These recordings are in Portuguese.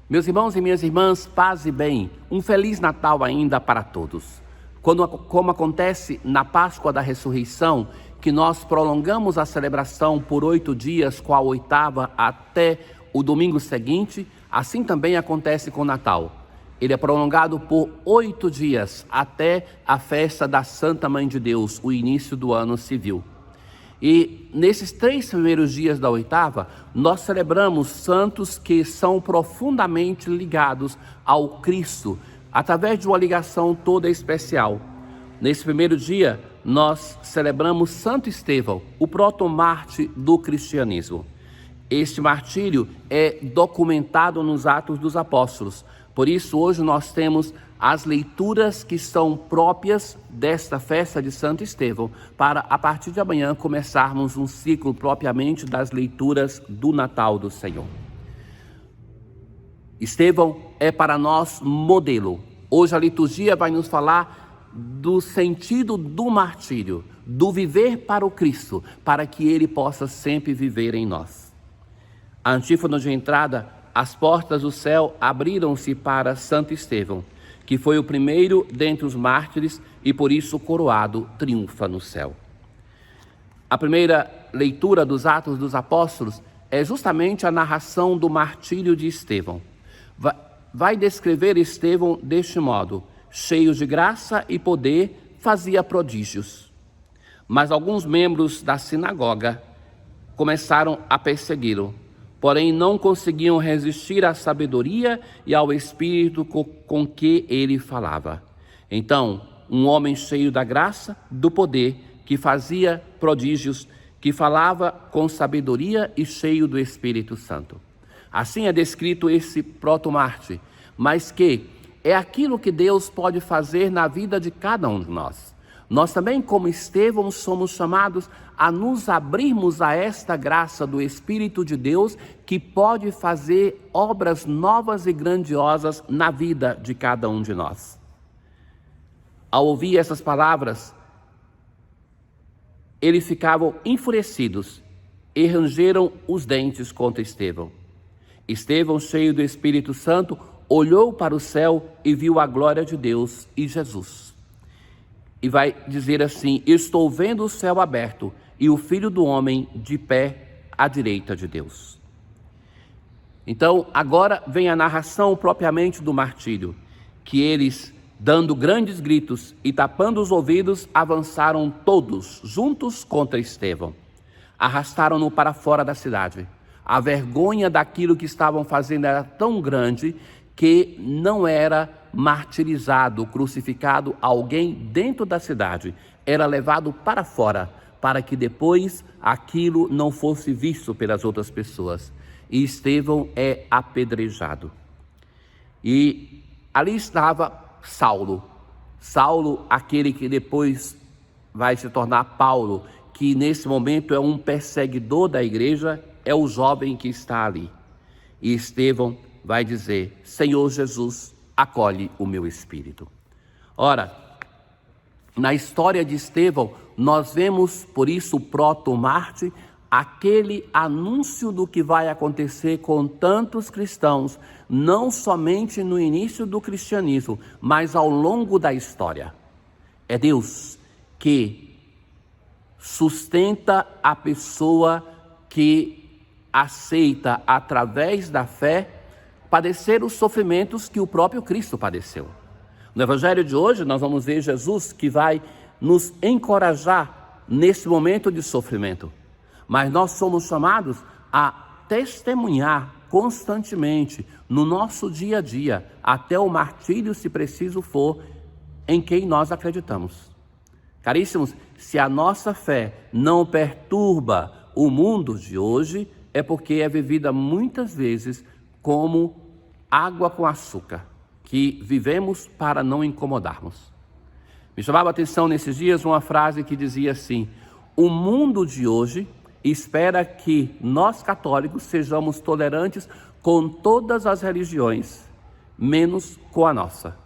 Meus irmãos e minhas irmãs, paz e bem, um Feliz Natal ainda para todos. Como acontece na Páscoa da Ressurreição, que nós prolongamos a celebração por 8 dias, com a oitava até o domingo seguinte, assim também acontece com o Natal. Ele é prolongado por 8 dias, até a festa da Santa Mãe de Deus, o início do ano civil. E nesses 3 primeiros dias da oitava, nós celebramos santos que são profundamente ligados ao Cristo, através de uma ligação toda especial. Nesse primeiro dia, nós celebramos Santo Estevão, o protomártir do cristianismo. Este martírio é documentado nos Atos dos Apóstolos. Por isso, hoje nós temos as leituras que são próprias desta festa de Santo Estevão, para, a partir de amanhã, começarmos um ciclo propriamente das leituras do Natal do Senhor. Estevão é para nós modelo. Hoje a liturgia vai nos falar do sentido do martírio, do viver para o Cristo, para que Ele possa sempre viver em nós. A antífona de entrada: as portas do céu abriram-se para Santo Estevão, que foi o primeiro dentre os mártires e por isso coroado triunfa no céu. A primeira leitura dos Atos dos Apóstolos é justamente a narração do martírio de Estevão. Vai descrever Estevão deste modo: cheio de graça e poder, fazia prodígios. Mas alguns membros da sinagoga começaram a persegui-lo, porém não conseguiam resistir à sabedoria e ao espírito com que ele falava. Então, um homem cheio da graça, do poder, que fazia prodígios, que falava com sabedoria e cheio do Espírito Santo. Assim é descrito esse protomártir, mas que é aquilo que Deus pode fazer na vida de cada um de nós. Nós também, como Estevão, somos chamados a nos abrirmos a esta graça do Espírito de Deus, que pode fazer obras novas e grandiosas na vida de cada um de nós. Ao ouvir essas palavras, eles ficavam enfurecidos e rangeram os dentes contra Estevão. Estevão, cheio do Espírito Santo, olhou para o céu e viu a glória de Deus e Jesus. E vai dizer assim: estou vendo o céu aberto e o Filho do Homem de pé à direita de Deus. Então, agora vem a narração propriamente do martírio, que eles, dando grandes gritos e tapando os ouvidos, avançaram todos juntos contra Estevão. Arrastaram-no para fora da cidade. A vergonha daquilo que estavam fazendo era tão grande que não era martirizado, crucificado alguém dentro da cidade, era levado para fora, para que depois aquilo não fosse visto pelas outras pessoas. E Estevão é apedrejado. E ali estava Saulo, aquele que depois vai se tornar Paulo, que nesse momento é um perseguidor da igreja, é o jovem que está ali. E Estevão vai dizer: Senhor Jesus, acolhe o meu espírito. Ora, na história de Estevão, nós vemos, por isso, o protomártir, aquele anúncio do que vai acontecer com tantos cristãos, não somente no início do cristianismo, mas ao longo da história. É Deus que sustenta a pessoa que aceita, através da fé, padecer os sofrimentos que o próprio Cristo padeceu. No Evangelho de hoje, nós vamos ver Jesus que vai nos encorajar nesse momento de sofrimento. Mas nós somos chamados a testemunhar constantemente, no nosso dia a dia, até o martírio, se preciso for, em quem nós acreditamos. Caríssimos, se a nossa fé não perturba o mundo de hoje, é porque é vivida muitas vezes como água com açúcar, que vivemos para não incomodarmos. Me chamava a atenção nesses dias uma frase que dizia assim: o mundo de hoje espera que nós católicos sejamos tolerantes com todas as religiões, menos com a nossa.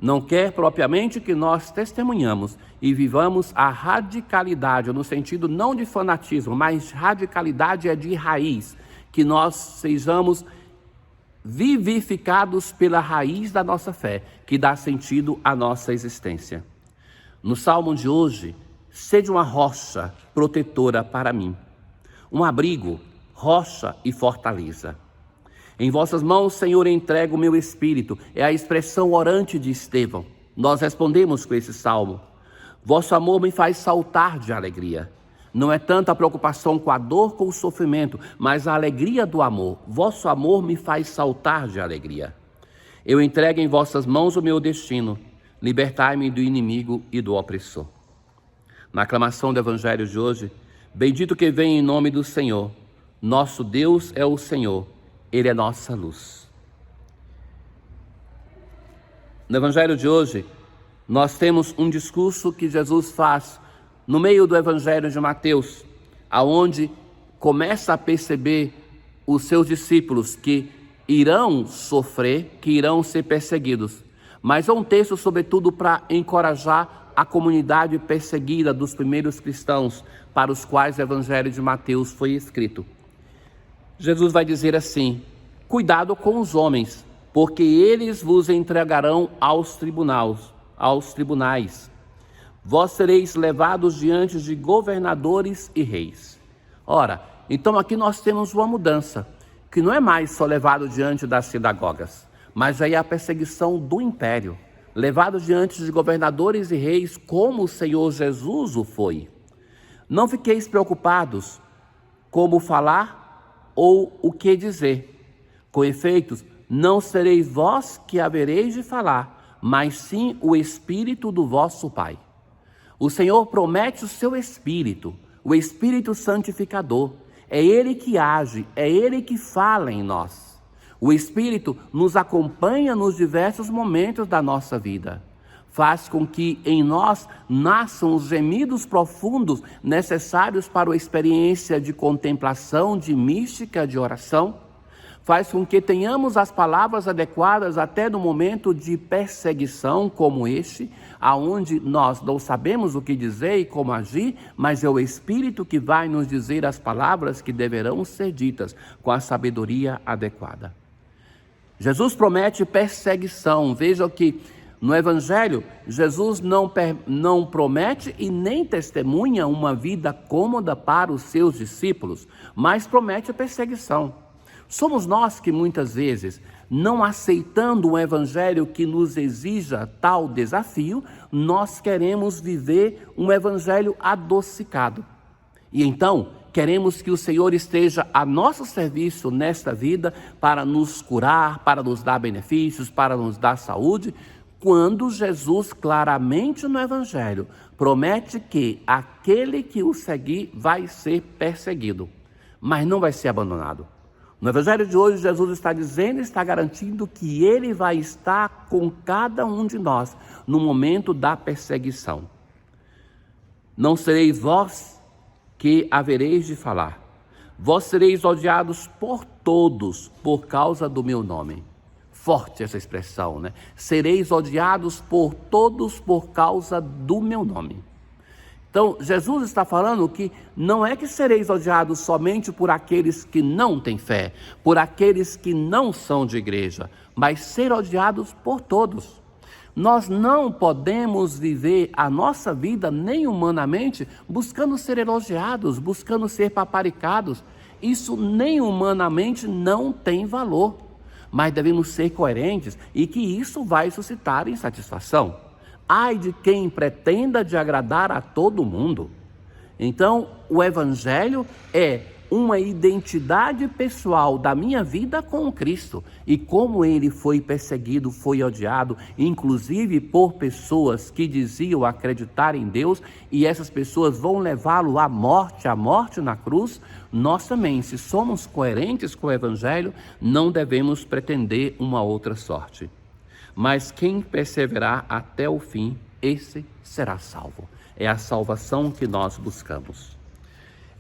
Não quer propriamente que nós testemunhamos e vivamos a radicalidade, no sentido não de fanatismo, mas radicalidade é de raiz, que nós sejamos vivificados pela raiz da nossa fé, que dá sentido à nossa existência. No salmo de hoje, sede uma rocha protetora para mim, um abrigo, rocha e fortaleza. Em vossas mãos, Senhor, entrego o meu espírito, é a expressão orante de Estevão. Nós respondemos com esse salmo. Vosso amor me faz saltar de alegria. Não é tanto a preocupação com a dor, com o sofrimento, mas a alegria do amor. Vosso amor me faz saltar de alegria. Eu entrego em vossas mãos o meu destino. Libertai-me do inimigo e do opressor. Na aclamação do Evangelho de hoje, bendito que vem em nome do Senhor. Nosso Deus é o Senhor, Ele é nossa luz. No Evangelho de hoje, nós temos um discurso que Jesus faz no meio do Evangelho de Mateus, aonde começa a perceber os seus discípulos que irão sofrer, que irão ser perseguidos. Mas é um texto, sobretudo, para encorajar a comunidade perseguida dos primeiros cristãos, para os quais o Evangelho de Mateus foi escrito. Jesus vai dizer assim: cuidado com os homens, porque eles vos entregarão aos tribunais. Vós sereis levados diante de governadores e reis. Ora, então aqui nós temos uma mudança, que não é mais só levado diante das sinagogas, mas aí a perseguição do império, levado diante de governadores e reis, como o Senhor Jesus o foi. Não fiqueis preocupados como falar ou o que dizer. Com efeito, não sereis vós que havereis de falar, mas sim o Espírito do vosso Pai. O Senhor promete o seu Espírito, o Espírito santificador. É Ele que age, é Ele que fala em nós. O Espírito nos acompanha nos diversos momentos da nossa vida. Faz com que em nós nasçam os gemidos profundos necessários para a experiência de contemplação, de mística, de oração. Faz com que tenhamos as palavras adequadas até no momento de perseguição como este, aonde nós não sabemos o que dizer e como agir, mas é o Espírito que vai nos dizer as palavras que deverão ser ditas com a sabedoria adequada. Jesus promete perseguição. Vejam que no Evangelho, Jesus não promete e nem testemunha uma vida cômoda para os seus discípulos, mas promete a perseguição. Somos nós que muitas vezes, não aceitando um evangelho que nos exija tal desafio, nós queremos viver um evangelho adocicado. E então, queremos que o Senhor esteja a nosso serviço nesta vida para nos curar, para nos dar benefícios, para nos dar saúde, quando Jesus claramente no evangelho promete que aquele que o seguir vai ser perseguido, mas não vai ser abandonado. No Evangelho de hoje, Jesus está dizendo, está garantindo que Ele vai estar com cada um de nós no momento da perseguição. Não sereis vós que havereis de falar. Vós sereis odiados por todos por causa do meu nome. Forte essa expressão, né? Sereis odiados por todos por causa do meu nome. Então, Jesus está falando que não é que sereis odiados somente por aqueles que não têm fé, por aqueles que não são de igreja, mas ser odiados por todos. Nós não podemos viver a nossa vida, nem humanamente, buscando ser elogiados, buscando ser paparicados. Isso nem humanamente não tem valor, mas devemos ser coerentes e que isso vai suscitar insatisfação. Ai de quem pretenda de agradar a todo mundo. Então, o Evangelho é uma identidade pessoal da minha vida com Cristo. E como Ele foi perseguido, foi odiado, inclusive por pessoas que diziam acreditar em Deus, e essas pessoas vão levá-lo à morte na cruz. Nós também, se somos coerentes com o Evangelho, não devemos pretender uma outra sorte. Mas quem perseverar até o fim, esse será salvo. É a salvação que nós buscamos.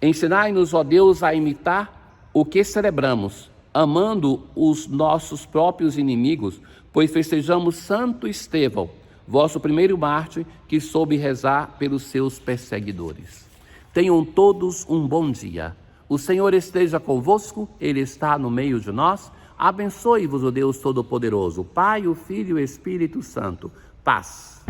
Ensinai-nos, ó Deus, a imitar o que celebramos, amando os nossos próprios inimigos, pois festejamos Santo Estevão, vosso primeiro mártir, que soube rezar pelos seus perseguidores. Tenham todos um bom dia. O Senhor esteja convosco, Ele está no meio de nós. Abençoe-vos o Deus Todo-Poderoso, o Pai, o Filho e o Espírito Santo. Paz.